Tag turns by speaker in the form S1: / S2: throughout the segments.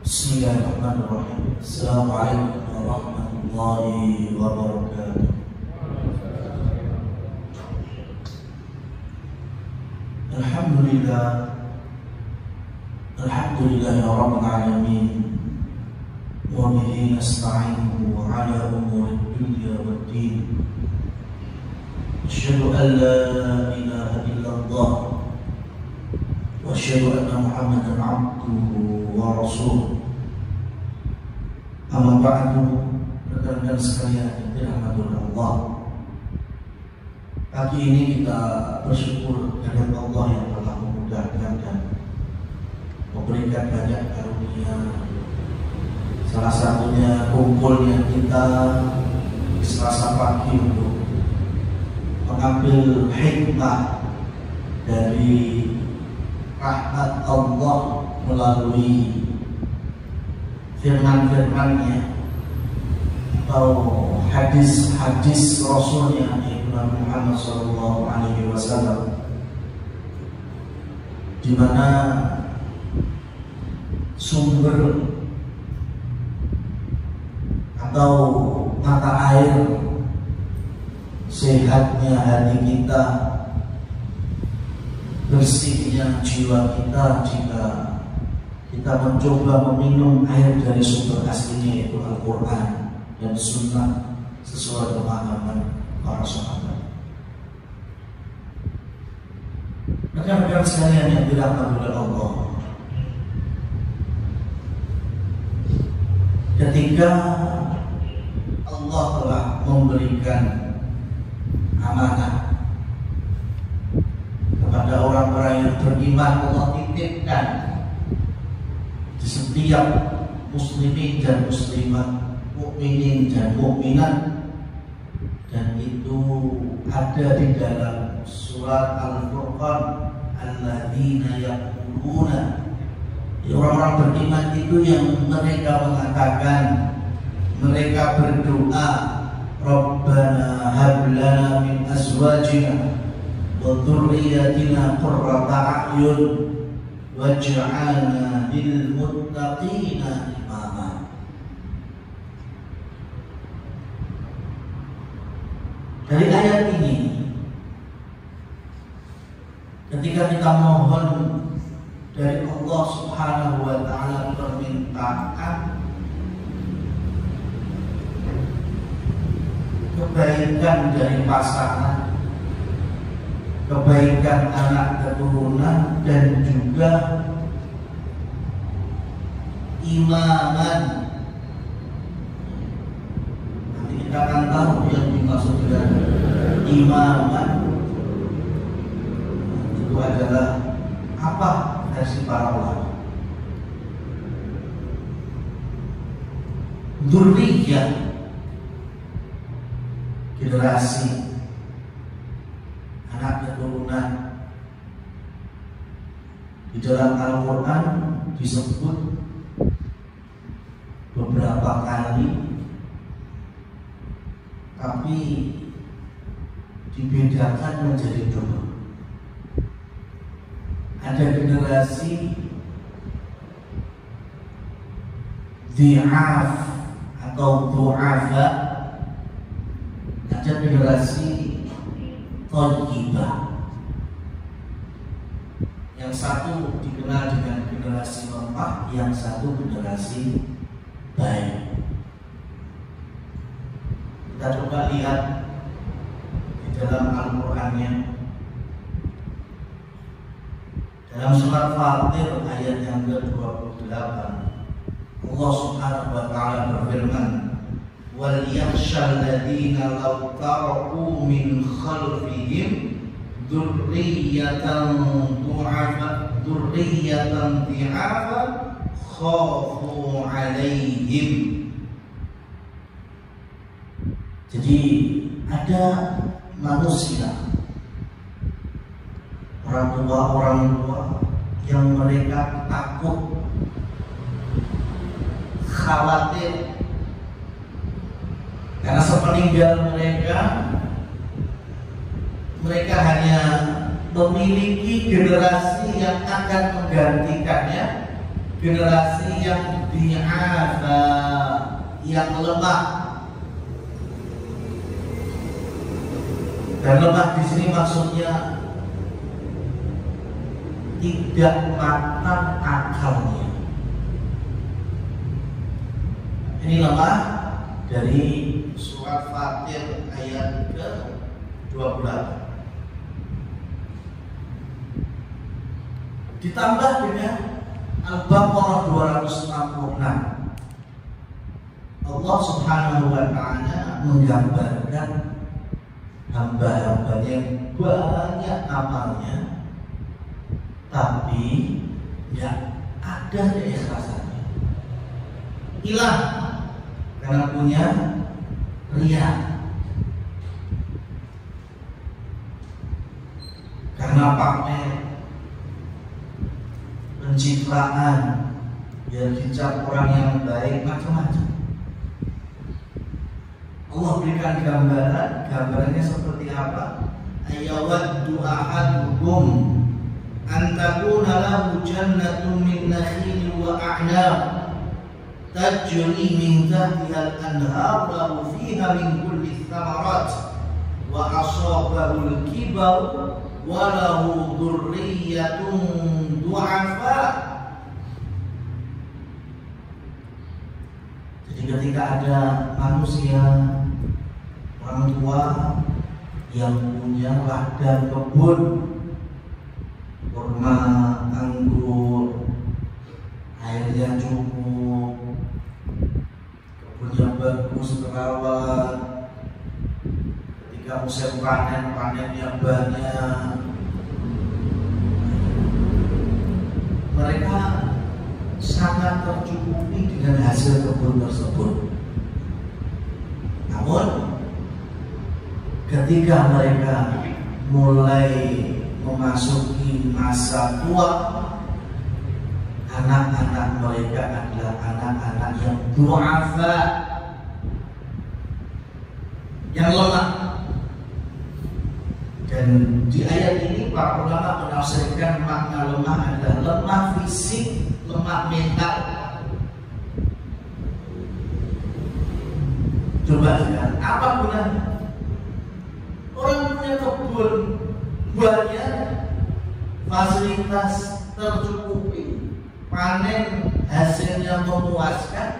S1: Bismillahirrahmanirrahim. Assalamualaikum warahmatullahi wabarakatuh. Alhamdulillah, alhamdulillahi rabbil alamin, wa bihi nasta'inuhu ala umuri dunya waddin. Asyhadu an la ilaha illallah wa asyhadu anna Muhammadan abduhu wa rasuluh. Amma ba'du, rekan-rekan sekalian yang dirahmati Allah. Pagi ini kita bersyukur kepada Allah yang telah memudahkan dan memberikan banyak karunia. Salah satunya kumpulnya kita di Selasa pagi untuk mengambil hikmah dari rahmat Allah melalui firman-firman-Nya atau hadis-hadis Rasulnya Nabi Muhammad SAW, di mana sumber atau mata air sehatnya hati kita, bersihnya jiwa kita jika kita mencoba meminum air dari sumber aslinya, yaitu Al-Quran dan Sunnah sesuai pemahaman para sahabat. Rekan-rekan sekalian yang dirahmati oleh Allah, ketika Allah telah memberikan amanah kepada orang-orang yang beriman, Allah titipkan di setiap muslimin dan muslimat, mukminin dan mukminat, dan itu ada di dalam surat Al-Furqan, alladzina yaquluna, orang-orang beriman itu yang mereka mengatakan, mereka berdoa, Rabbana hab lana min azwajina wa dhurriyyatina qurrata a'yun waj'alna lil muttaqina imama. Dari ayat ini, ketika kita mohon dari Allah Subhanahu wa ta'ala permintaan kebaikan dari pasangan, kebaikan anak keturunan, dan juga imaman. Nanti kita akan tahu yang dimaksud dengan imaman itu adalah apa versi para ulama. Dzurriyyah, generasi, anak keturunan. Di dalam Al-Quran disebut beberapa kali, tapi dibedakan menjadi dua. Ada generasi dhi'af atau du'afa, ada generasi thayyibah. Yang satu dikenal dengan generasi lemah, yang satu generasi baik. Kita coba lihat di dalam Al-Qur'annya, dalam surat Fatir ayat yang ke-28, Allah Subhanahu wa ta'ala berfirman, wal yakhshal ladzina law taraku min khalfihim dzurriyyatan dhi'afa khafu 'alaihim. Jadi ada manusia, orang tua yang mereka takut, khawatir karena sepeninggal mereka hanya memiliki generasi yang akan menggantikannya, generasi yang di'afa, yang lemah. Dan lemah di sini maksudnya tidak matang akalnya. Ini lemah dari surat Fatir ayat ke-28. Ditambah dengan Al-Baqarah 266. Allah Subhanahu wa ta'ala menggambarkan hamba-hambanya yang banyak amalnya, tapi ya ada keikhlasannya hilang karena punya riya, karena pamer, pencitraan, biar dicap orang yang baik, macam-macam. Allah berikan gambarannya seperti apa? Ayawaddu ahadukum an takuna lahu jannatun min nakhilin wa a'nab tajri min tahtiha al-anhar lahu fiha min kulli thamarat wa asabahu al-kibar wa lahu dhurriyyatun du'afa. Jadi ketika ada manusia, orang tua yang punya ladang kebun kurma, anggur, airnya cukup, kebunnya bagus, terawat, ketika musim panen, panennya banyak, mereka sangat tercukupi dengan hasil kebun tersebut. Namun ketika mereka mulai memasuki masa tua, anak-anak mereka adalah anak-anak yang du'afa, yang lemah. Dan di ayat ini para ulama menafsirkan makna lemah adalah lemah fisik, lemah mental. Coba lihat, apa gunanya? Orang punya kebun banyak, fasilitas tercukupi, panen hasilnya memuaskan,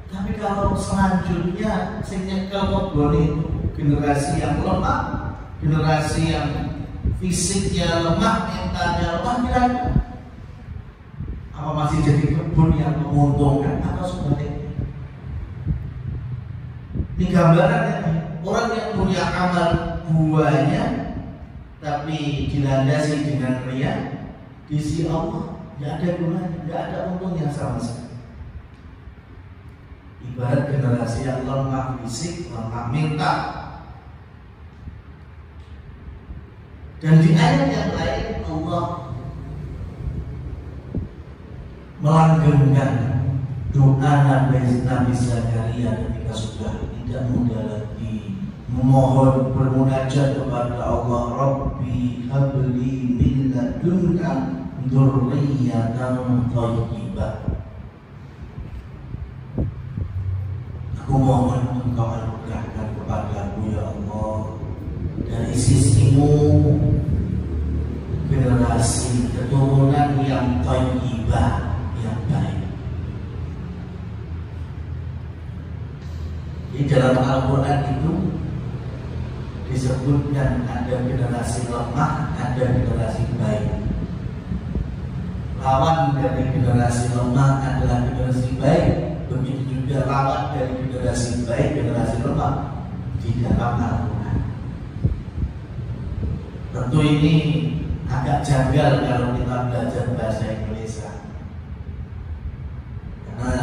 S1: tapi kalau selanjutnya sing nyekel kebun itu generasi yang lemah, generasi yang fisiknya lemah, mentalnya lemah, kira-kira apa masih jadi kebun yang menguntungkan atau sebaliknya? Ini gambarannya, orang yang punya amal banyak tapi dilandasi dengan riya, di sisi Allah tidak ada gunanya, tidak ada untungnya sama sekali. Ibarat generasi yang lemah fisik, lemah mental. Dan di ayat yang lain Allah melanggengkan doa Nabi Zakaria ketika sudah tidak muda lagi, memohon bermunajat kepada Allah, Rabbi habli min ladunka dzurriyyatan thayyibah. Aku mohon Engkau anugerahkan kepadaku ya Allah dari sisimu generasi keturunan yang thayyibah, yang baik. Di dalam Al-Quran itu disebutkan ada generasi lemah, ada generasi baik. Lawan dari generasi lemah adalah generasi baik. Begitu juga lawan dari generasi baik, generasi lemah di dalam Al-Quran. Tentu ini agak janggal kalau kita belajar bahasa Indonesia, karena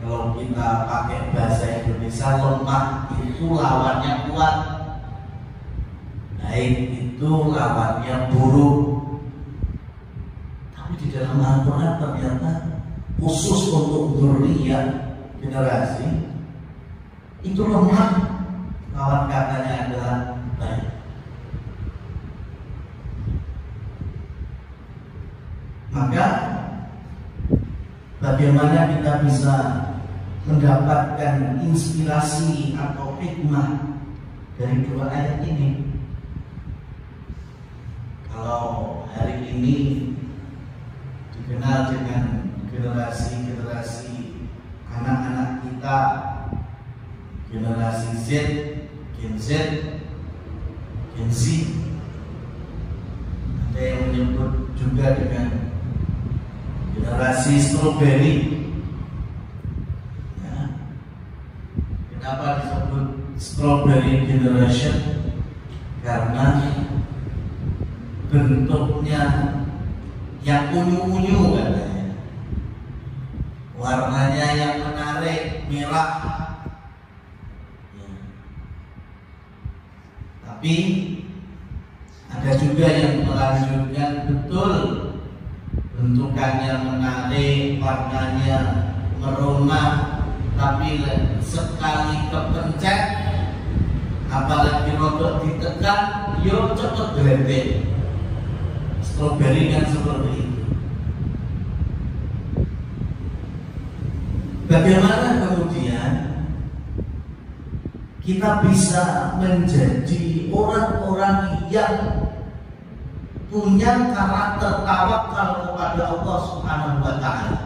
S1: kalau kita pakai bahasa Indonesia, lemah itu lawannya kuat, baik itu lawannya buruk. Tapi di dalam Al-Quran ternyata khusus untuk dzurriyyah, generasi itu lemah, lawan katanya adalah baik. Maka bagaimana kita bisa mendapatkan inspirasi atau hikmah dari dua ayat ini. Kalau hari ini dikenal dengan generasi anak-anak kita, generasi Z, Gen Z, Gen Z, ada yang menyebut juga dengan generasi strawberry. Ya. Kenapa disebut strawberry generation? Karena bentuknya yang unyu-unyu katanya, warnanya yang menarik, merah. Ya. Tapi ada juga yang melanjutkan, betul, bentukannya menarik, warnanya merona, tapi sekali kepencet, apalagi rodok ditekan, yo cepet gledek. Strawberry kan seperti itu. Bagaimana kemudian kita bisa menjadi orang-orang yang punya karakter tawakal kepada Allah Subhanahu wa Ta'ala?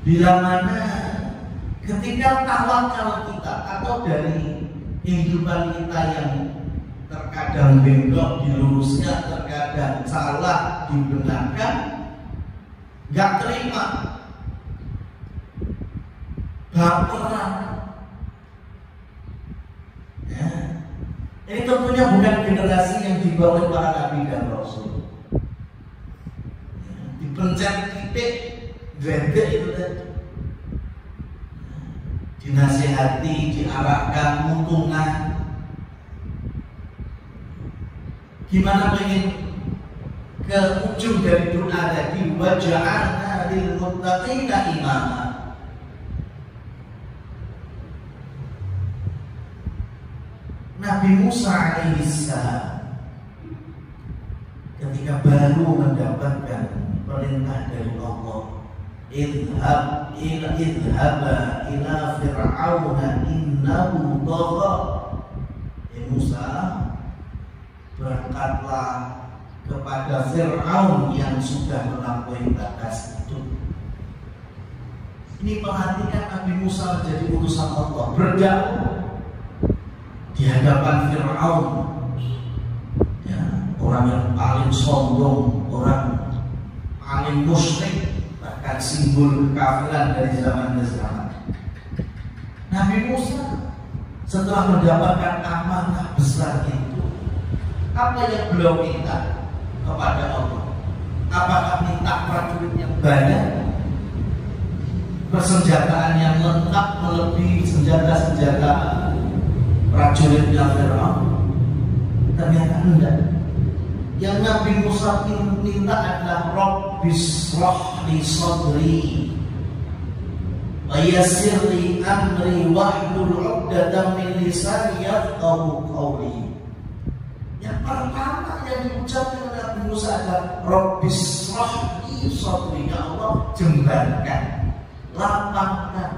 S1: Bila mana ketika tawakal kita atau dari kehidupan kita yang terkadang bengkok diluruskan, terkadang salah dibenarkan, gak terima, baperan. Ya. Ini tentunya bukan generasi yang dibawa oleh para nabi dan rasul. Ya. Dipencet titik, gledek itu tadi. Dinasihati, diarahkan, mutungan. Gimana pengen ke ujung dari doa tadi, wa ja'alna lil muttaqina imama. Nabi Musa alaihissalam ketika baru mendapatkan perintah dari Allah, idhab ila fir'auna innahu tagha. Musa, berangkatlah kepada Fir'aun yang sudah melampaui batas itu. Ini perhatikan, Nabi Musa menjadi utusan Allah, berdakwah di hadapan Fir'aun, ya, orang yang paling sombong, orang paling musyrik, bahkan simbol kekafiran dari zaman ke zaman. Nabi Musa setelah mendapatkan amanah besar itu, apa yang beliau minta kepada Allah? Apakah minta prajurit yang banyak, persenjataan yang lengkap melebihi senjata-senjata prajuritnya Fir'aun? Ternyata enggak. Yang Nabi Musa minta adalah Rabbis shrah li sadri wa yassir li amri wahlul 'uqdatam min lisani yafqahu qawli. Yang pertama yang diucapkan oleh Nabi Musa adalah Rabbis shrah li sadri, ya Allah, jembarkan, lapangkan,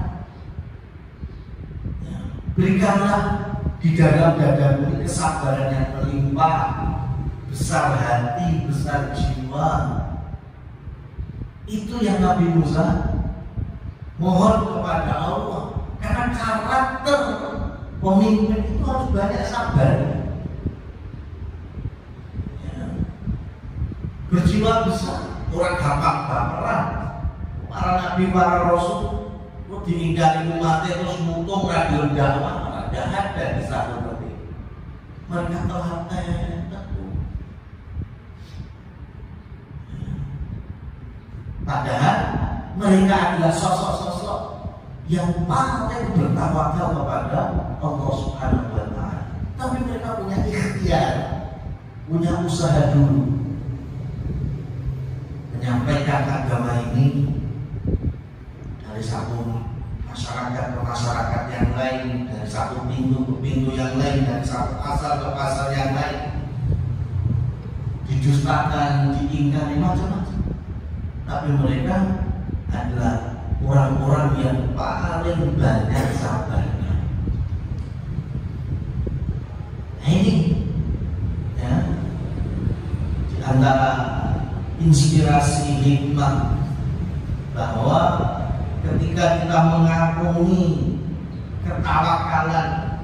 S1: ya, berikanlah di dalam dadaku ini kesabaran yang berlimpah, besar hati, besar jiwa. Itu yang Nabi Musa mohon kepada Allah. Karena karakter pemimpin itu harus banyak sabar, ya. Berjiwa besar, orang gampang baperan. Para nabi, para rasul diingkari umatnya terus mutung radio dakwah, tidak ada kisah seperti itu. Mereka telah teguh. Padahal mereka adalah sosok-sosok yang paling bertawakal kepada Allah Subhanahu wa Ta'ala. Tapi mereka punya ikhtiar, punya usaha dulu menyampaikan agama ini dari satu masyarakat ke masyarakat yang lain, dari satu pintu ke pintu yang lain, dari satu pasar ke pasar yang lain, didustakan, diingkari, macam-macam. tapi mereka adalah orang-orang yang paling banyak sabarnya. Nah ini ya, di antara inspirasi hikmah bahwa ketika kita mengagumi ketawakalan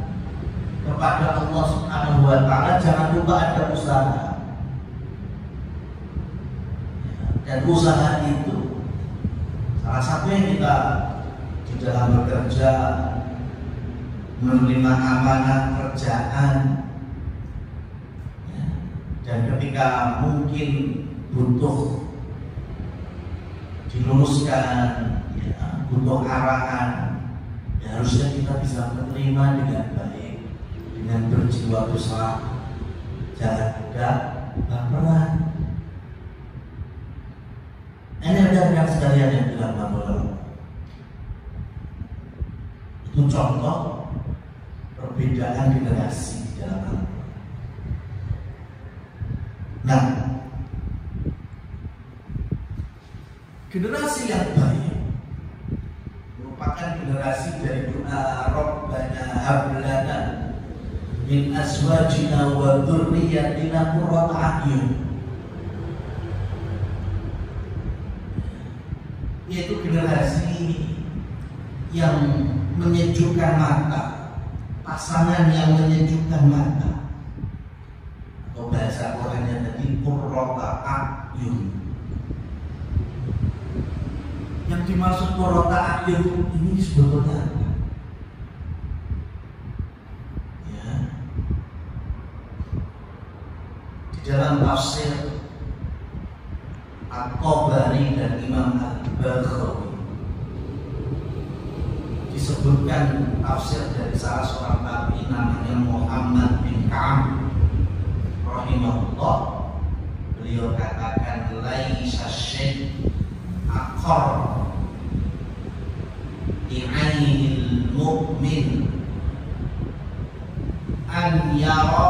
S1: kepada Allah Subhanahu wa Ta'ala, jangan lupa ada usaha. Dan usaha itu salah satunya kita di dalam bekerja, menerima amanah kerjaan, ya. Dan ketika mungkin butuh diluruskan, ya, butuh arahan, ya harusnya kita bisa menerima dengan baik, dengan berjiwa besar, jangan mudah baperan. Ini rekan sekalian yang dilakukan oleh itu contoh perbedaan generasi di dalam Al-Quran. Nah, generasi yang baik merupakan generasi dari doa Rabbana hab lana min azwajina wa dzurriyyatina qurrata a'yun, yaitu generasi yang menyejukkan mata, pasangan yang menyejukkan mata, atau bahasa Qurannya tadi qurrata a'yun. Yang dimaksud qurrata a'yun ini sebetulnya apa? Ya, di dalam tafsir At-Tabari dan Imam Al-Baghawi disebutkan tafsir dari salah seorang tabi'in namanya Muhammad bin Ka'ab rahimahullah. Beliau katakan laisa syai' aqar li'ainil mu'min an yara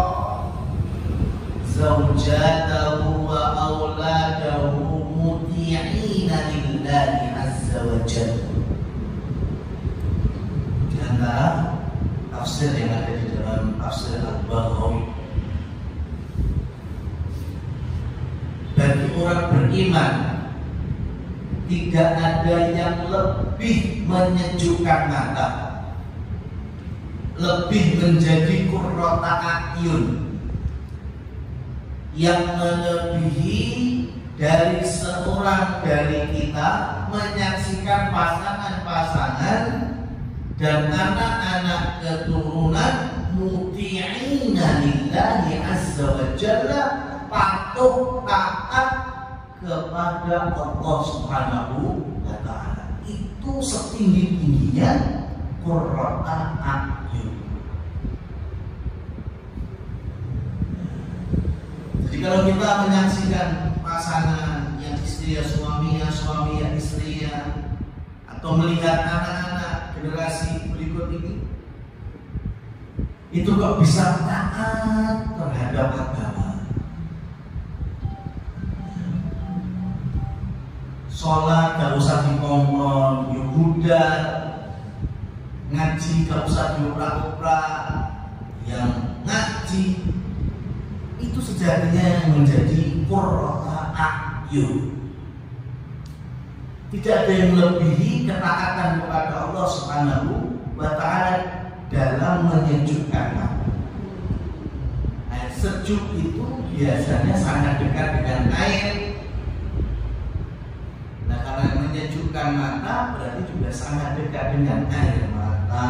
S1: zawjatahu wa auladahu muti'ina lillahi azza wa jalla. Di antara tafsir yang ada di dalam tafsir Al-Baghawi, bagi orang beriman tidak ada yang lebih menyejukkan mata, lebih menjadi qurrata a'yun, yang melebihi dari seorang dari kita menyaksikan pasangan-pasangan dan anak-anak keturunan muti'ina lillahi azza wa jalla, patuh taat kepada Allah Subhanahu wa Ta'ala. Itu setinggi-tingginya qurrata a'yun. Jadi kalau kita menyaksikan pasangan yang istrinya suaminya, suaminya istrinya, atau melihat anak-anak generasi berikut ini, itu kok bisa taat terhadap agama, sholat gak usah dikongkon, Yehuda ngaji gak usah dioprak-oprak, yang ngaji itu sejatinya yang menjadi qurrata a'yun. Tidak ada yang melebihi ketaatan kepada Allah Subhanahu wa Ta'ala dalam menyejukkan mata. Air sejuk itu biasanya sangat dekat dengan air. Nah, karena menyejukkan mata berarti juga sangat dekat dengan air mata.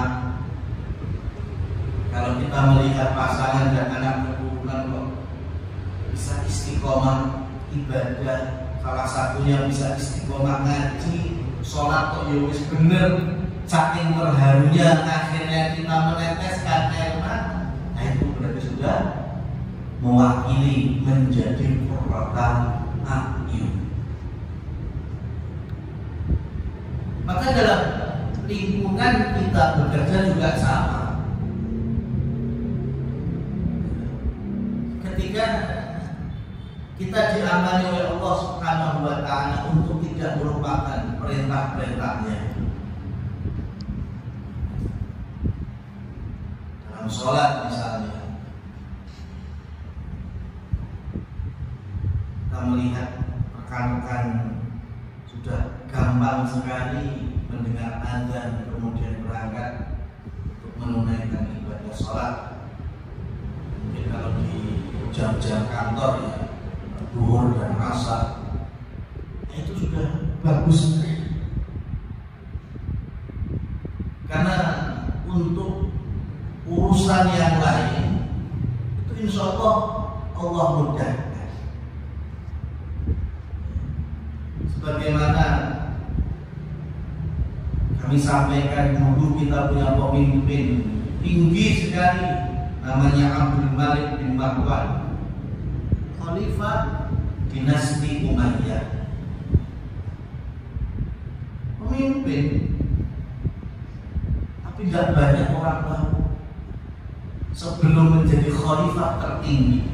S1: Kalau kita melihat pasangan dan anak keturunan kok bisa istiqomah ibadah, salah satunya bisa istiqomah ngaji, sholat kok ya wis bener, saking terharunya akhirnya kita meneteskan air mata. Nah, itu berarti sudah mewakili menjadi qurrata a'yun. Maka dalam lingkungan kita bekerja juga sama. Ketika kita diamani oleh Allah Subhanahu wa Ta'ala untuk tidak tidak melupakan perintah-perintahnya. Dalam sholat misalnya, kita melihat rekan-rekan sudah gampang sekali mendengar azan kemudian berangkat untuk menunaikan ibadah sholat. Mungkin kalau di jam-jam kantor ya, zuhur dan asar, itu sudah bagus sekali. Karena untuk urusan yang lain itu insya Allah Allah mudahkan. Sebagaimana kami sampaikan dulu, kita punya pemimpin tinggi sekali, namanya Abdul Malik bin Marwan, Khalifah dinasti Umayyah. Pemimpin, tapi tidak banyak orang tahu. Sebelum menjadi khalifah tertinggi,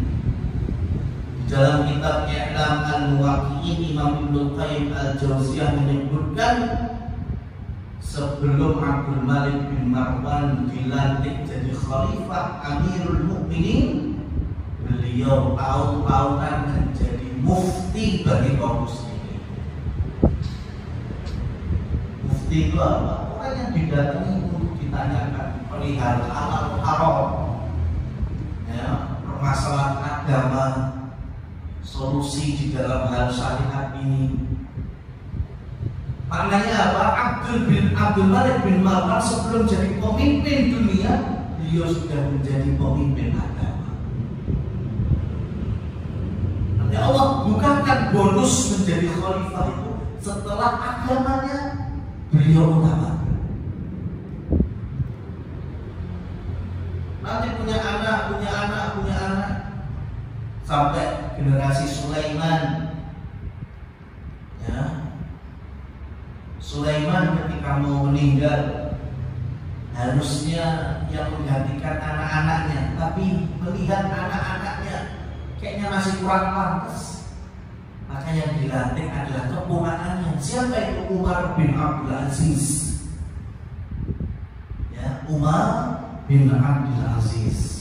S1: di dalam kitab I'lam al-Muwaqqi'in, Imam Ibnu Qayyim al-Jauziyah menyebutkan sebelum Abdul Malik bin Marwan dilantik jadi khalifah Amirul Mukminin, beliau tahun-tahunan menjadi mufti bagi kaum muslimin. Mufti itu apa? Orang yang didatangi untuk ditanyakan perihal halal haram, ya, permasalahan agama, solusi di dalam hal syariat ini. Maknanya apa? Abdul Malik bin Marwan sebelum jadi pemimpin dunia, beliau sudah menjadi pemimpin agama. Nanti Allah bukakan bonus menjadi khalifah itu setelah agamanya beliau utamakan. Nanti punya anak sampai generasi Sulaiman. Ya, Sulaiman ketika mau meninggal, harusnya yang menggantikan anak-anaknya, tapi melihat anak-anaknya kayaknya masih kurang pantas, maka yang dilantik adalah keponakannya. Siapa itu? Umar bin Abdul Aziz. Ya, Umar bin Abdul Aziz.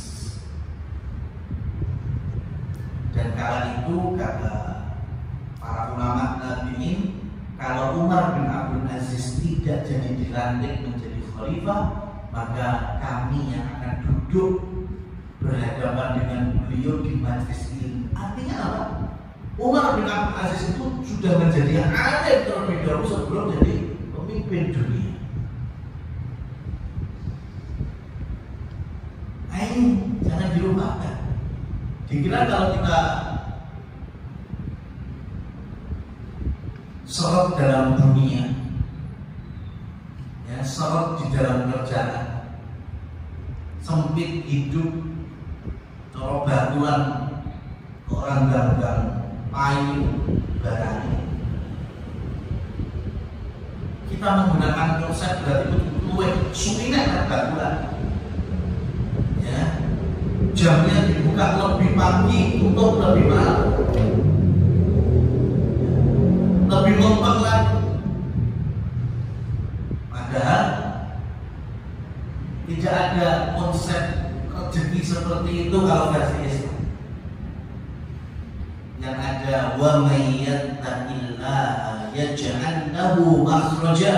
S1: Dan kala itu kata para ulama tabi'in, kalau Umar bin Abdul Aziz tidak jadi dilantik menjadi khalifah, maka kami yang akan duduk berhadapan dengan beliau di majelis ilmu. Artinya apa? Umar bin Abdul Aziz itu sudah menjadi alim terlebih dahulu sebelum jadi pemimpin dunia. Ini jangan dilupakan. Dikira kalau kita sorot dalam dunia, ya, sorot di dalam kerjaan, sempit hidup, kalau batuan orang ganggang payu barang, kita menggunakan konsep berarti luwih suwine batuan. Ya, jamnya dibuka lebih pagi, tutup lebih malam, lebih lompat lagi. Padahal tidak ada konsep rezeki seperti itu kalau versi Islam. Yang ada wa may yattaqillaha yaj'al lahu makhraja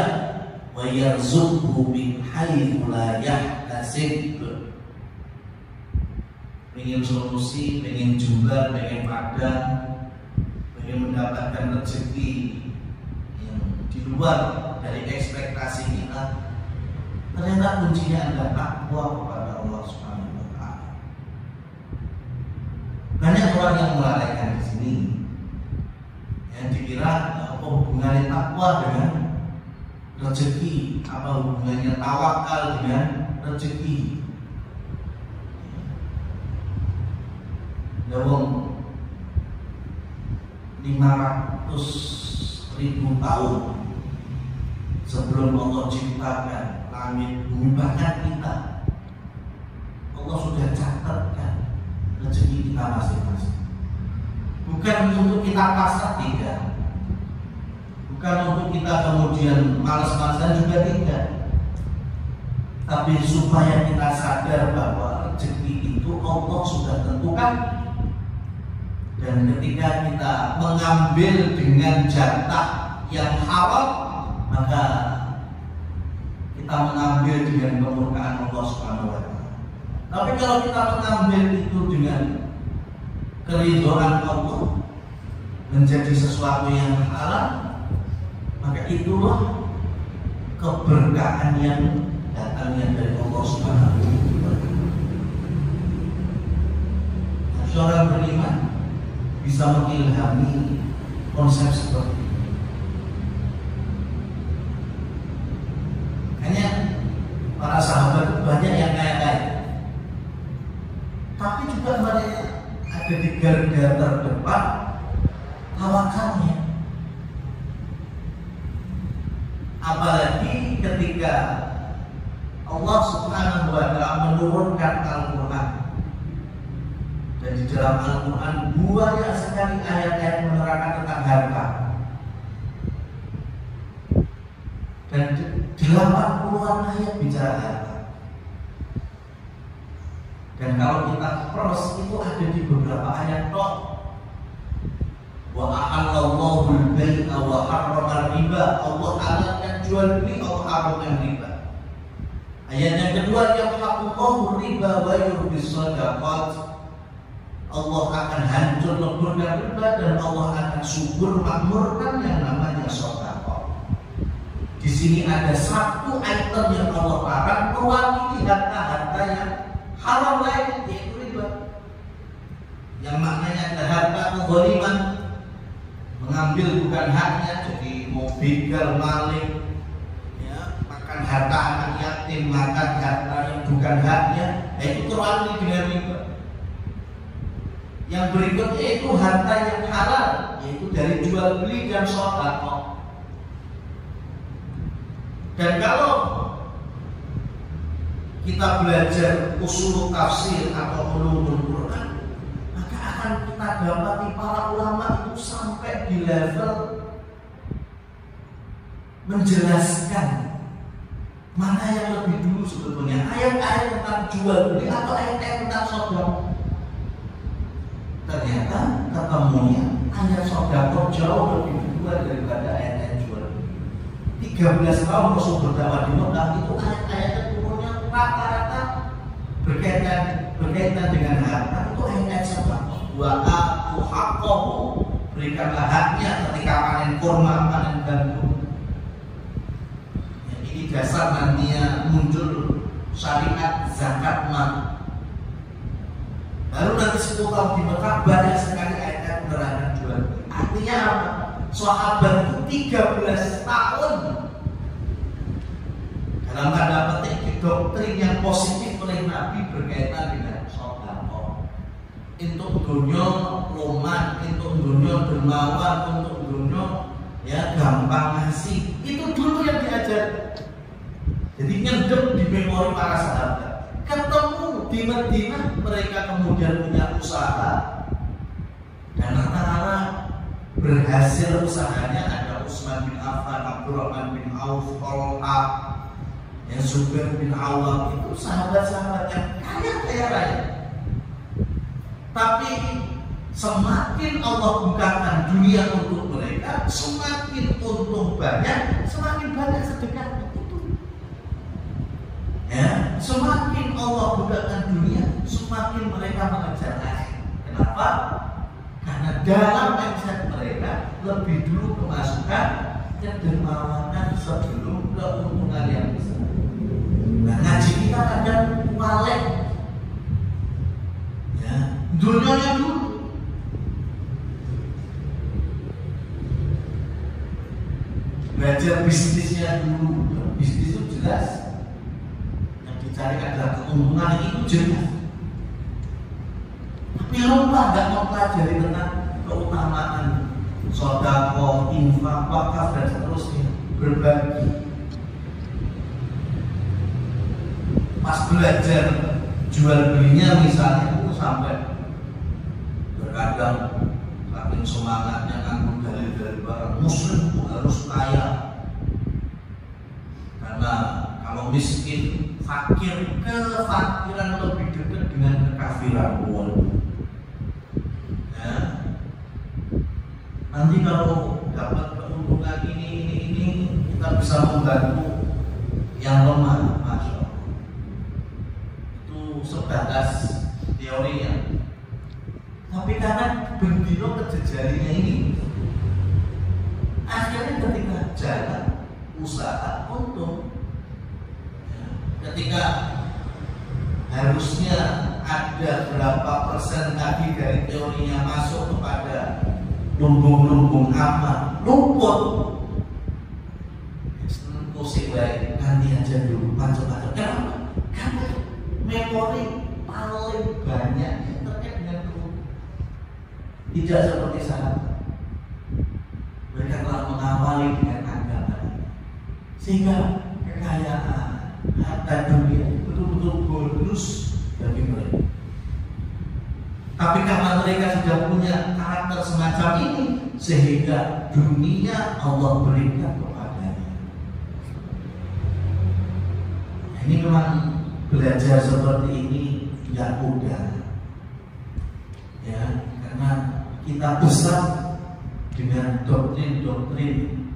S1: wa yarzuqhu min haitsu la yahtasib. Pengen solusi, pengen jumlah, pengen padang, pengen mendapatkan rezeki yang di luar dari ekspektasi kita, ternyata kuncinya adalah takwa kepada Allah Subhanahu wa Ta'ala. Banyak orang yang melalaikan di sini, yang dikira apa hubungannya takwa dengan rezeki, apa hubungannya tawakal dengan rezeki. Dawang 500.000 tahun sebelum Allah ciptakan langit bumi, bahkan kita, Allah sudah catatkan rezeki kita masing-masing. Bukan untuk kita pasrah, tidak. bukan untuk kita kemudian malas-malasan juga tidak, tapi supaya kita sadar bahwa rezeki itu Allah sudah tentukan. Dan ketika kita mengambil dengan jatah yang halal, maka kita mengambil dengan kemurkaan Allah Subhanahu wa Ta'ala. Tapi kalau kita mengambil itu dengan keridhaan Allah, menjadi sesuatu yang halal, maka itulah keberkahan yang datangnya dari Allah Subhanahu wa Ta'ala. Seorang beriman bisa mengilhami konsep seperti ini. Hanya para sahabat banyak yang kaya-kaya, tapi juga mereka ada di garda terdepan tawakalnya. Apalagi ketika Allah Subhanahu wa Ta'ala menurunkan Al-Quran. Dan di dalam Al-Quran banyak sekali ayat-ayat menerangkan tentang harta. Dan 80-an ayat bicara harta. Dan kalau kita pers itu ada di beberapa ayat toh. Wa ahallallahu al-bai'a wa harrama riba. Allah halalkan jual beli, Allah haramkan riba. Ayat yang kedua, yamhaqullahu riba wa yurbis shadaqat. Allah akan hancur leburkan riba dan Allah akan subur makmurkan yang namanya sedekah. Di sini ada satu item yang Allah larang mewakili harta-harta yang haram lain, yaitu riba. Yang maknanya ada harta kezaliman, mengambil bukan haknya, jadi mau begal, maling, ya, makan harta anak yatim, makan harta yang bukan haknya, itu terwakili dengan riba. Yang berikutnya itu harta yang halal, yaitu dari jual beli dan sedekah. Dan kalau kita belajar usul tafsir atau ulumul Quran, maka akan kita dapati para ulama itu sampai di level menjelaskan mana yang lebih dulu sebetulnya, ayat-ayat tentang jual beli atau ayat-ayat tentang sedekah. Ternyata ketemunya ayat sedekah jauh lebih duluan daripada ayat-ayat jual beli. 13 tahun Rasul berdakwah di Mekah itu ayat-ayatnya turunnya rata-rata berkaitan dengan harta, itu ayat-ayat sedekah. Wa atu haqqahu, berikanlah haknya ketika panen kurma, panen gandum. Ya, ini dasar nantinya muncul syariat zakat mal. Lalu nanti 10 tahun di Mekah banyak sekali ayat-ayat menerangkan jual beli. Artinya apa? Sahabat itu 13 tahun dalam tanda petik doktrin yang positif oleh Nabi berkaitan dengan sedekah. Untuk dunia loman, untuk dunia dermawan, untuk dunia ya gampang ngasih. Itu dulu yang diajar. Jadi nyendep di memori para sahabat. Ketemu di Madinah, mereka kemudian punya usaha dan rata-rata berhasil usahanya. Ada Utsman bin Affan, Abdurrahman bin Auf, Tolha, yang Zubair bin Awam, itu sahabat-sahabat yang kaya raya. Tapi semakin Allah bukakan dunia untuk mereka, semakin untung banyak, semakin banyak sedekah. Ya, semakin Allah bukakan dunia, semakin mereka mengejar akhirat. Kenapa? Karena dalam mindset mereka lebih dulu kemasukan kedermawanan sebelum keuntungan yang besar. Nah, ngaji kita kadang balik, ya, dunianya dulu. Belajar bisnisnya dulu, bisnis itu jelas. Cari adalah keuntungan itu jelas. Tapi lupa nggak mempelajari tentang keutamaan sedekah, infak, wakaf dan seterusnya, berbagi. Pas belajar jual belinya misalnya itu sampai terkadang saking semangatnya nganggur dalil dari barang muslim itu harus harus kaya. Karena kalau miskin, fakir, kefakiran lebih dekat dengan kekafiran. Ya. Nanti kalau dapat keuntungan ini kita bisa membantu yang lemah, Masya Allah. Itu sebatas teorinya. Tapi karena bendino kejejarinya ini, akhirnya ketika jalan usaha untung, ketika harusnya ada berapa persen tadi dari teorinya masuk kepada lumbung-lumbung aman, luput. Musik baik, nanti aja dulu, pancok-pancok. Kenapa? Karena memori paling banyak terkait dengan tubuh. Tidak seperti sahabat. Mereka telah mengawali dengan agama, sehingga kekayaan harta dunia betul-betul bonus bagi mereka. Tapi karena mereka sudah punya karakter semacam ini, sehingga dunia Allah berikan kepadanya. Ini memang belajar seperti ini tidak mudah, ya, karena kita besar dengan doktrin-doktrin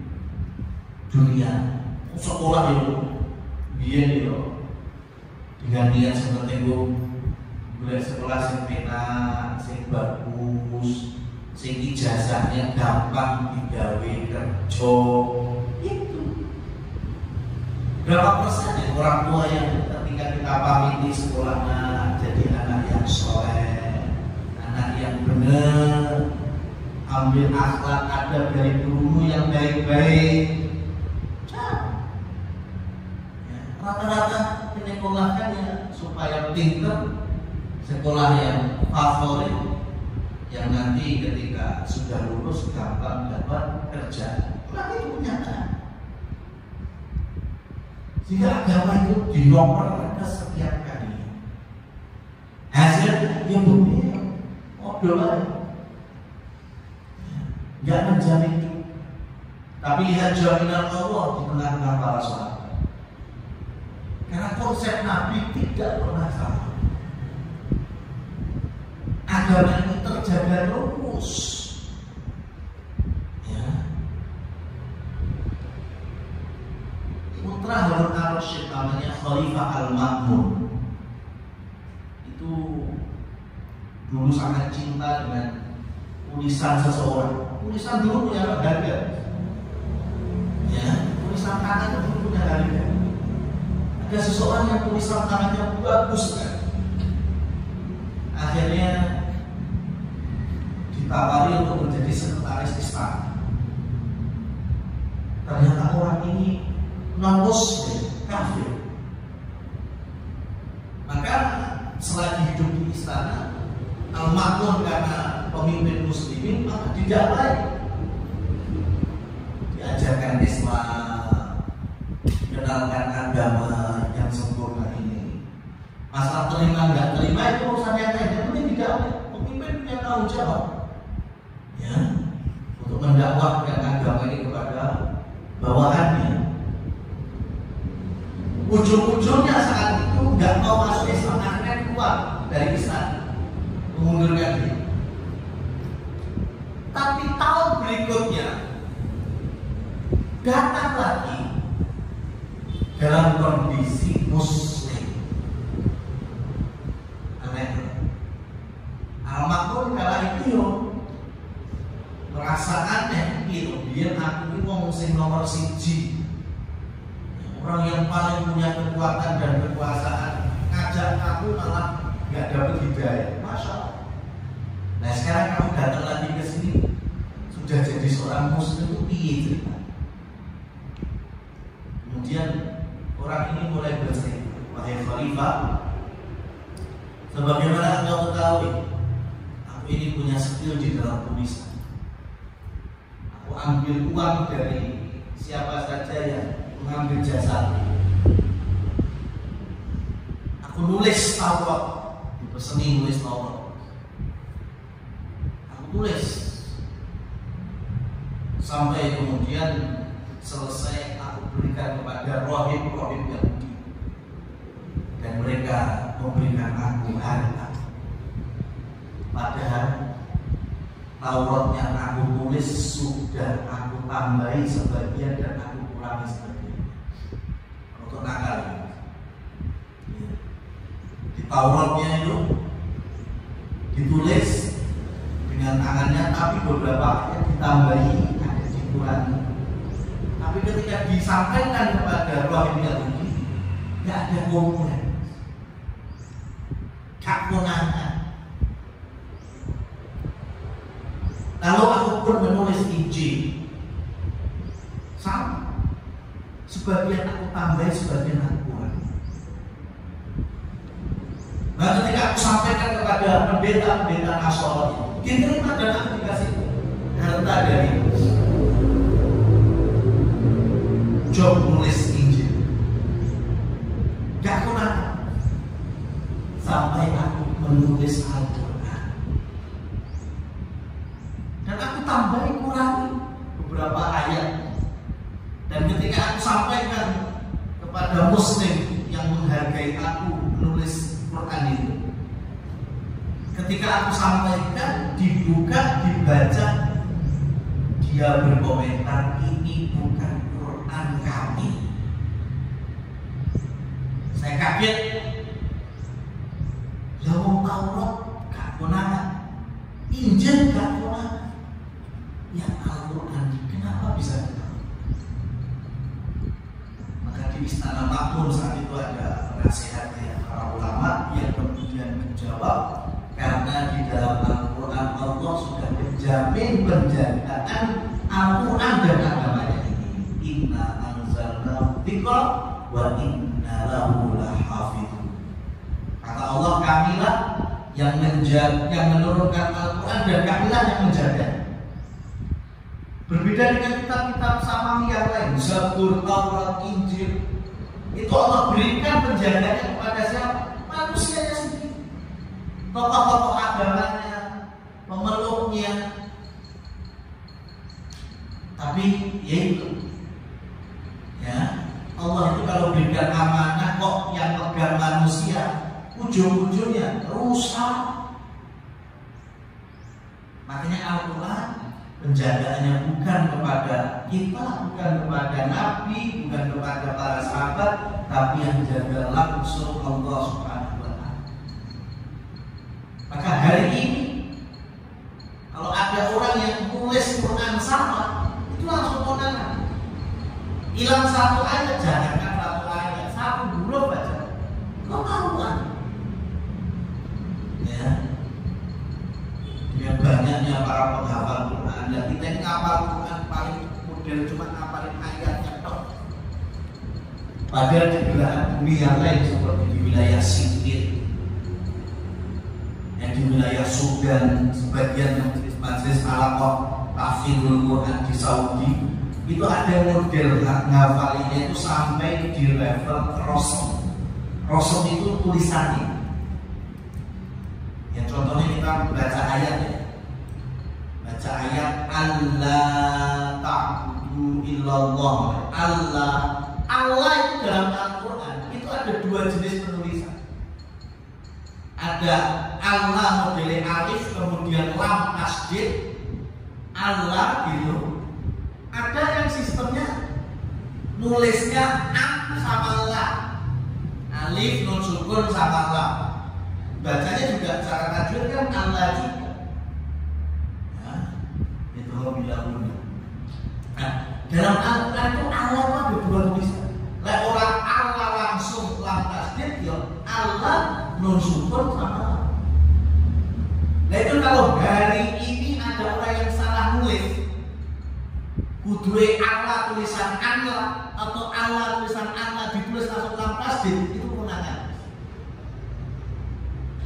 S1: dunia. Sekolah itu, biar itu dengan niat seperti itu, mulai sekolah sing penak, sing bagus, sing ijazahnya gampang digawe kerja. Itu berapa persen ya orang tua yang ketika kita pamit di sekolahnya jadi anak yang soleh, anak yang benar, ambil akhlak adab dari guru yang baik-baik. Rata-rata menyekolahkannya supaya pintar, sekolah yang favorit, yang nanti ketika sudah lulus gampang dapat kerja. Tapi itu kenyataan. Sehingga agama itu dinomor setiap kali. Hasil yang bukti, doa, nggak menjamin itu. Tapi lihat jaminan Allah di tengah-tengah para sahabat. Karena konsep Nabi tidak pernah salah. Agama ini terjaga lurus. Ya. Putra Harun al-Rasyid namanya Khalifah al-Ma'mun. Itu dulu sangat cinta dengan tulisan seseorang. Tulisan dulu punya harga. Ya, tulisan tangan itu dulu punya harga. Ada seseorang yang tulisan tangannya bagus kan? Akhirnya ditawari untuk menjadi sekretaris istana. Ternyata orang ini non-muslim, kafir. Maka selagi hidup di istana, Al-Ma'mun karena pemimpin muslimin, maka didakwahi, diajarkan Islam, dikenalkan agama yang sempurna ini. Masalah terima nggak terima itu urusan yang lain. Yang penting didakwahi. Pemimpin punya tanggung jawab, ya, untuk mendakwahkan agama ini kepada bawahannya. Ujung-ujungnya saat itu nggak mau masuk Islam, akhirnya keluar dari istana, mengundurkan diri. Tapi tahun berikutnya datang lagi dalam kondisi muslim. Aneh. Al-Ma'mun kala itu merasa aneh gitu. Biar aku ini wong sing nomor siji, orang yang paling punya kekuatan dan kekuasaan, ngajak kamu malah nggak dapat hidayah. Masya Allah. Nah sekarang kamu datang lagi ke sini, sudah jadi seorang muslim itu piye cerita? Kemudian orang ini mulai bercerita, wahai Khalifah, sebagaimana engkau ketahui, aku ini punya skill di dalam tulisan. Aku ambil uang dari siapa saja yang mengambil jasa. Aku nulis Taurat, dipeseni nulis Taurat. Aku tulis sampai kemudian berikan kepada rohib-rohib Yahudi, dan mereka memberikan aku harta. Padahal Taurat yang aku tulis sudah aku tambahi sebagian dan aku kurangi sebagian untuk nakal. Di Tauratnya itu ditulis dengan tangannya, tapi beberapa ayat ditambahi, ada dikurangi. Tapi ketika disampaikan kepada rohib Yahudi, tidak ada komplain, gak konangan. Lalu aku pun menulis Injil, sama, sebagian aku tambahi, sebagian aku kurangi. Nah, ketika aku sampaikan kepada pendeta-pendeta Nasrani, diterima dan aku dikasih harta dari job nulis Injil, gak kurang, sampai aku menulis Al-Quran, dan aku tambahi kurangi beberapa ayat. Dan ketika aku sampaikan kepada Muslim yang menghargai aku menulis Quran itu, ketika aku sampaikan, dibuka, dibaca, dia berkomentar, ini bukan Quran kami. Saya kaget. Lalu Taurat gak konangan, Injil gak konangan, yang Al-Quran kenapa bisa ditolak? Maka di Istana Makmur saat itu ada nasihatnya para ulama yang kemudian menjawab, karena di dalam Al-Quran Allah sudah menjamin penjagaan Al-Quran dan agamanya ini. Inna anzalnahu dzikra wa inna lahu lahafidun. Kata Allah, kamilah yang menurunkan Al-Quran dan kamilah yang menjaga. Berbeda dengan kitab-kitab samami yang lain, Zabur, Taurat, Injil, itu Allah berikan penjaganya kepada siapa? Manusianya sendiri, tokoh-tokoh agamanya, pemeluknya. Tapi yaitu, ya, Allah itu kalau berikan amanah kok yang pegang manusia, ujung-ujungnya rusak. Makanya Al-Quran penjagaannya bukan kepada kita, bukan kepada Nabi, bukan kepada para sahabat, tapi yang jaga langsung Allah Subhanahu wa Ta'ala. Maka hari ini kalau ada orang yang tulis Quran salah, itu langsung konangan. Hilang satu ayat, jangankan satu ayat, satu huruf aja, kau tahuan. Ya, dengan banyaknya para penghafal Quran, dan kita ini ngapal Quran paling model cuma ngapalin ayatnya tok. Padahal di belahan bumi yang lain seperti di wilayah Singkit, yang di wilayah Sudan, sebagian majelis Al-Aqab Tafsirul Quran di Saudi, itu ada model ngafalinya itu sampai di level rosem. Rosem itu tulisannya. Ya, contohnya kita baca ayat ya. Baca ayat Allah ta'budu illallah. Allah itu dalam Al-Quran itu ada dua jenis penulisan. Ada Allah model alif kemudian lam tasdid, Allah gitu. Ada yang sistemnya nulisnya an sama la, alif nun sukun sama la. Bacanya juga cara tajwid kan Allah juga. Ya, itu bilang. Nah, dalam Al-Quran itu Allah itu ada dua tulisan. Lah orang Allah langsung lam tasdid, ya Allah nun sukun sama la. Nah itu kalau hari ini ada orang yang salah nulis, kudue Allah tulisan Allah atau Allah tulisan Allah ditulis langsung lam tasdid, itu kemenangan.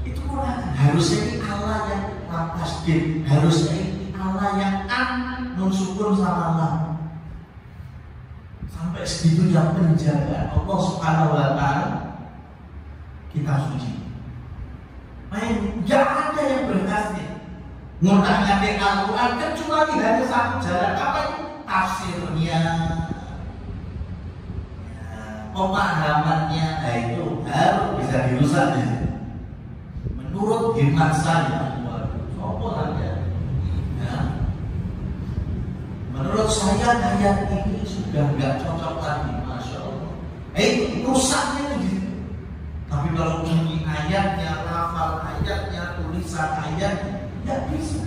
S1: Itu kemenangan. Harusnya ini Allah yang lam tasdid, harusnya ini Allah yang an nun sukun sama Allah. Sampai segitunya penjagaan Allah Subhanahu wa Ta'ala kitab suci. Gak ada yang berhasil ngontak-ngatik Al-Quran kecuali hanya satu jalan, apa itu? Tafsirnya. pemahamannya itu harus bisa dirusak di sini. Menurut hemat saya, menurut saya ayat ini sudah nggak cocok lagi, masya Allah. Rusaknya itu di situ. Tapi kalau bunyi ayatnya, lafal ayatnya, tulisan ayatnya, nggak bisa.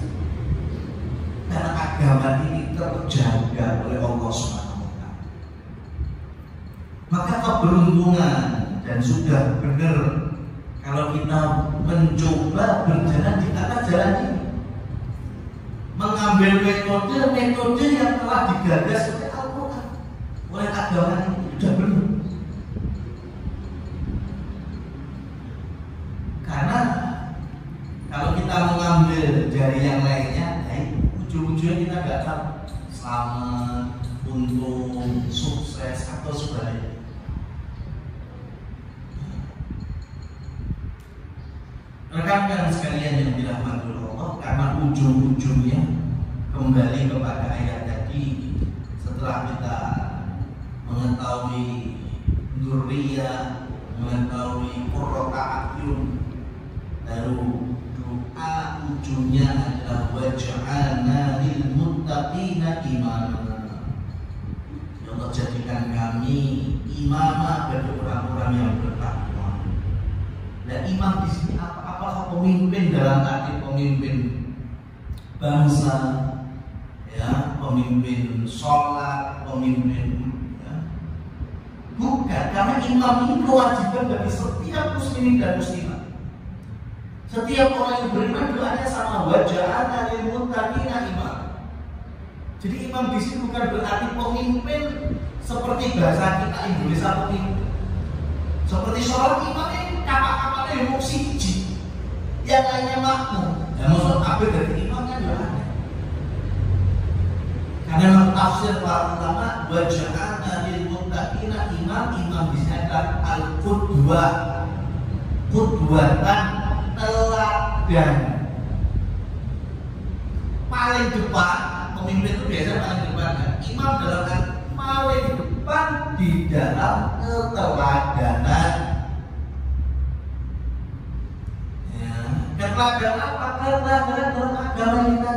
S1: Karena agama ini terjaga oleh Allah SWT. Maka keberuntungan dan sudah benar kalau kita mencoba berjalan di atas jalan ini, mengambil metode yang telah digagas oleh Al-Quran, oleh agama ini, sudah benar. Karena kalau kita mengambil dari yang lainnya, ujung-ujungnya kita nggak tahu selamat, untung, sukses atau sebagainya. Rekan-rekan sekalian yang dirahmati Allah, karena ujung-ujungnya kembali kepada ayat tadi. Setelah kita mengetahui dzurriyyah, mengetahui qurrata a'yun, lalu doa ujungnya adalah waj'alna lil muttaqina imama. Ya Allah, jadikan kami imamah bagi orang-orang yang bertakwa. Dan imam di sini apakah pemimpin dalam arti pemimpin bangsa, ya, pemimpin sholat, pemimpin, ya. Bukan, karena imam ini kewajiban bagi setiap muslimin dan muslimah. Setiap orang yang beriman doanya sama, waj'alna lil muttaqina imam. Jadi imam di sini bukan berarti pemimpin seperti bahasa kita Indonesia pemimpin. Seperti sholat imam ini kapal-kapalnya yang mau siji, yang lainnya makmum. Ya maksud apa dari imamnya juga ada. Karena memang tafsir para ulama waj'alna lil muttaqina imam di sini adalah al-qudwah, qudwatan, teladan. Paling depan, pemimpin itu biasanya paling depan, kan? Imam dalam kan paling depan di dalam keteladanan. Ya, keteladanan apa? Keteladanan dalam agama kita.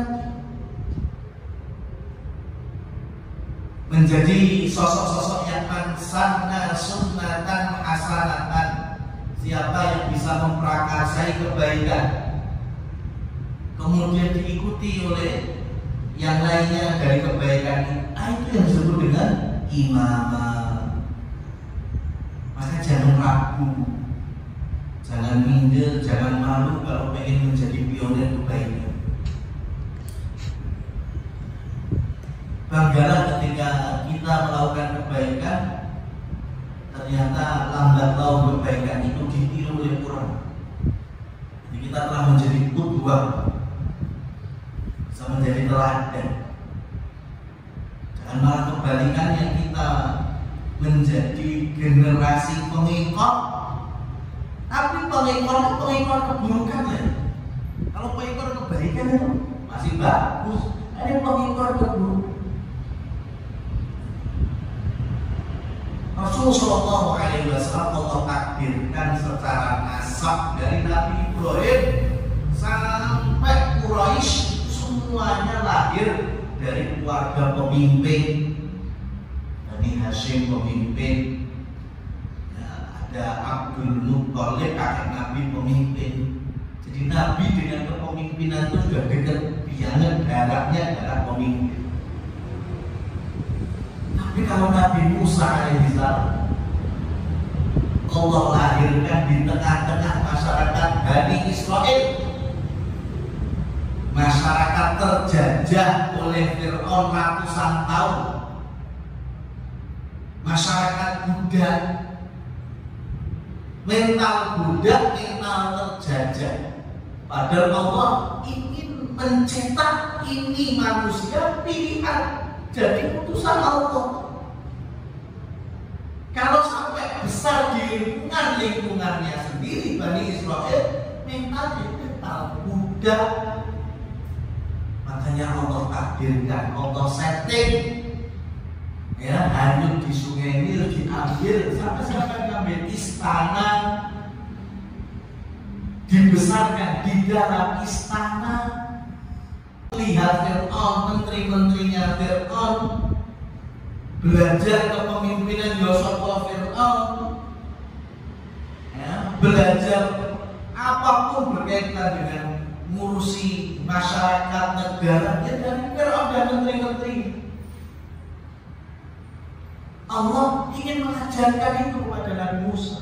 S1: Menjadi sosok-sosok yang sanna sunnatan hasanatan. Siapa yang bisa memprakarsai kebaikan, kemudian diikuti oleh yang lainnya dari kebaikan, itu yang disebut dengan imamah. Maka jangan ragu, jangan minder, jangan malu kalau pengen menjadi pionir kebaikan. Banggalah ketika kita melakukan kebaikan, ternyata lambat laun kebaikan itu ditiru oleh orang. Jadi kita telah menjadi qudwah, bisa menjadi teladan. Jangan malah kebalikannya, kita menjadi generasi pengikut, tapi pengikut keburukan ya. Kalau pengikut kebaikan itu masih bagus, ada pengikut keburukan. Rasulullah Shallallahu Alaihi Wasallam Allah takdirkan secara nasab dari Nabi Ibrahim sampai Quraisy, semuanya lahir dari keluarga pemimpin. Bani Hashim pemimpin, ya, ada Abdul Muttalib kakek Nabi pemimpin. Jadi Nabi dengan kepemimpinan itu sudah dekat, biarnya darahnya adalah pemimpin. Tapi kalau Nabi Musa alaihissalam Allah lahirkan di tengah-tengah masyarakat Bani Israel, masyarakat terjajah oleh Fir'aun ratusan tahun, masyarakat budak, mental budak, mental terjajah. Padahal Allah ingin mencetak ini manusia pilihan, jadi putusan Allah. Kalau sampai besar di lingkungannya sendiri, Bani Israel mentalnya mental budak. Makanya Allah takdirkan, Allah setting, ya, hanyut di Sungai Nil, diambil sampai ngambil istana, dibesarkan di dalam istana. Lihat Fir'aun, menteri-menterinya Fir'aun, belajar kepemimpinan Yosua Fir'aun, ya, belajar apapun berkaitan dengan ngurusi masyarakat negara, ya dari Fir'aun dan menteri-menteri. Allah ingin mengajarkan itu kepada Nabi Musa,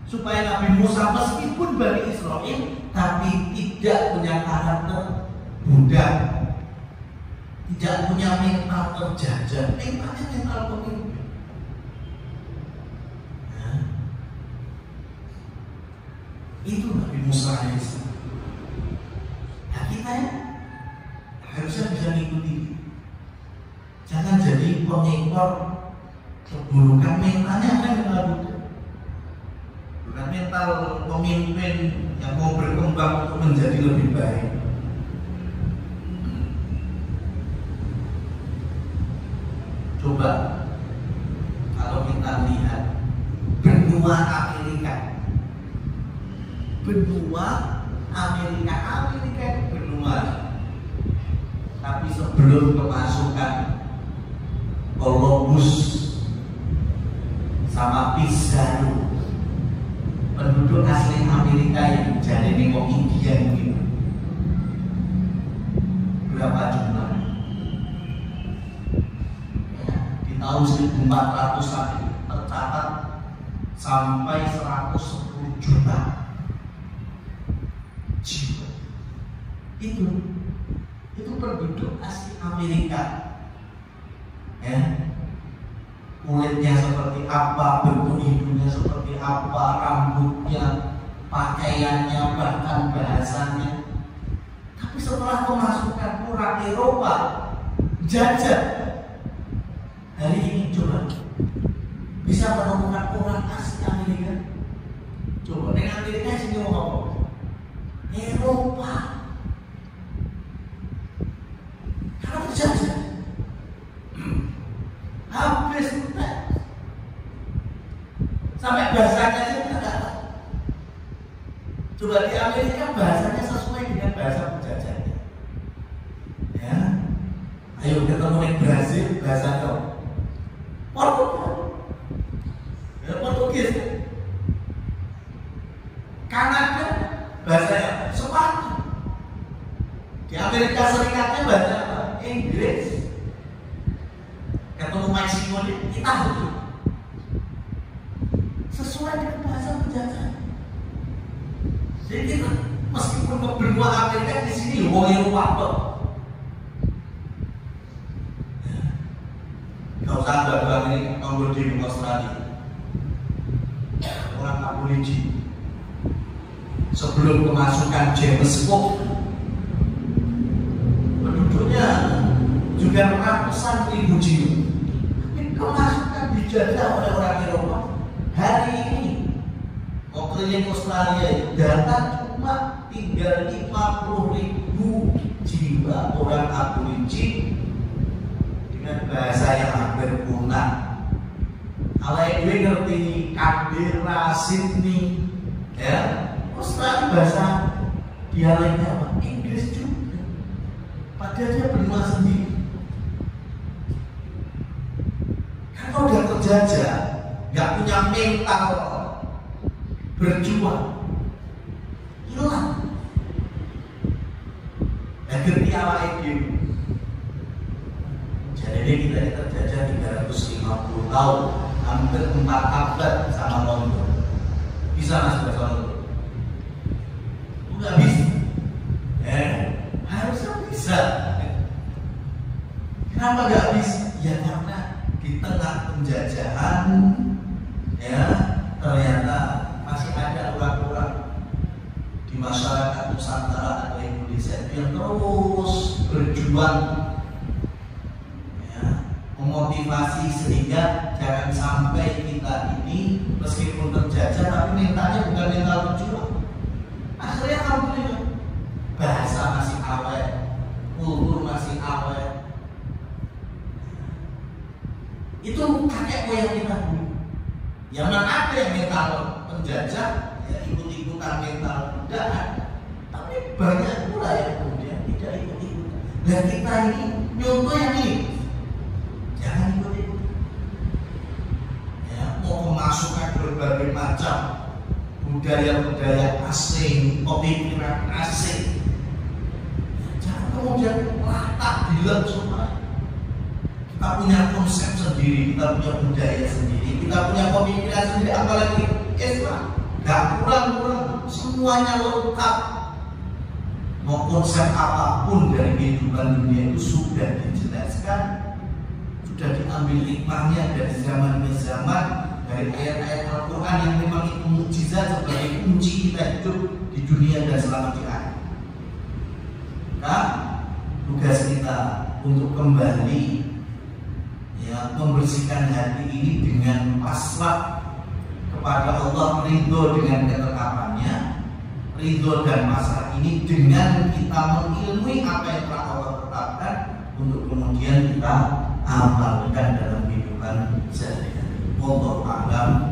S1: supaya Nabi Musa meskipun Bani Israel tapi tidak punya karakter budak, tidak punya mental terjajah, mentalnya mental pemimpin. Nah, itu Nabi Musa AS. Nah, kita ya harusnya bisa mengikuti. Jangan jadi pengekor keburukan mentalnya, mental budak. Bukan mental pemimpin yang mau berkembang untuk menjadi lebih baik. Coba kalau kita lihat benua Amerika, Amerika itu benua, tapi sebelum kemasukan Columbus sama Pizarro, penduduk asli Amerika yang jadi nengok India mungkin berapa jumlah? Ya, di tahun 1400 tercatat sampai 110 juta jiwa. Itu penduduk asli Amerika. Ya, kulitnya seperti apa, bentuk hidungnya seperti apa, rambutnya, pakaiannya, bahkan bahasanya. Tapi setelah kemasukan orang Eropa jajah, hari ini coba bisa menemukan orang asli Amerika. Coba dengan Amerika sini mau apa? Eropa. Karena terjajah. Habis enggak, sampai bahasanya aja kita nggak tahu. Coba di Amerika bahasanya sesuai dengan bahasa penjajahnya. Ya, ayo ketemu di Brasil bahasanya Portugis. Ya, Portugis. Kanada bahasanya Spanyol. Di Amerika Serikatnya bahasanya apa? Inggris. Ketemu Meksiko kita sesuai dengan bahasa penjajah. Jadi kita meskipun ke benua Amerika di sini wong Eropa, nggak usah ada ini kalau di Australia orang aborigin sebelum kemasukan James Cook penduduknya juga ratusan ribu jiwa. Kemasukan dijajah oleh orang Eropa. Hari ini keliling Australia data cuma tinggal 50.000 jiwa orang aborigin dengan bahasa yang hampir punah. Kalau gue ngerti Canberra, Sydney, ya Australia bahasa dialeknya apa? Inggris juga. Padahal dia benua sendiri. Kalau udah terjajah, nggak punya mental berjuang, hilang. Dan ngerti awal itu. Jadi kita terjajah 350 tahun, hampir 4 abad sama London. Bisa mas bahasa London? Nggak bisa. Harusnya bisa. Kenapa nggak bisa? Ya karena di tengah penjajahan, ya ternyata masih ada orang-orang di masyarakat Nusantara atau Indonesia yang terus berjuang, ya, memotivasi sehingga jangan sampai kita ini meskipun terjajah tapi mentalnya bukan mental berjuang. Akhirnya alhamdulillah bahasa masih awet, kultur masih awet. Itu kakek moyang kita dulu. Yang mana ada yang mental penjajah, ya ikut-ikutan mental tidak ada. Tapi banyak pula yang kemudian tidak ikut-ikutan. Dan kita ini nyontoh yang ini, jangan ikut-ikutan. Ya, mau memasukkan berbagai macam budaya-budaya asing, pemikiran asing. Jangan kemudian latah dilam semua. Kita punya konsep sendiri, kita punya budaya sendiri, kita punya pemikiran sendiri, apalagi Islam. Gak kurang-kurang, semuanya lengkap. Mau konsep apapun dari kehidupan dunia itu sudah dijelaskan, sudah diambil hikmahnya dari zaman ke zaman, dari ayat-ayat Al-Quran yang memang itu mukjizat sebagai kunci kita hidup di dunia dan selamat di akhirat. Nah, tugas kita untuk kembali ya, membersihkan hati ini dengan pasrah kepada Allah, ridho dengan ketetapannya, ridho dan pasrah ini dengan kita mengilmui apa yang telah Allah tetapkan untuk kemudian kita amalkan dalam kehidupan sehari-hari. Wallahu a'lam.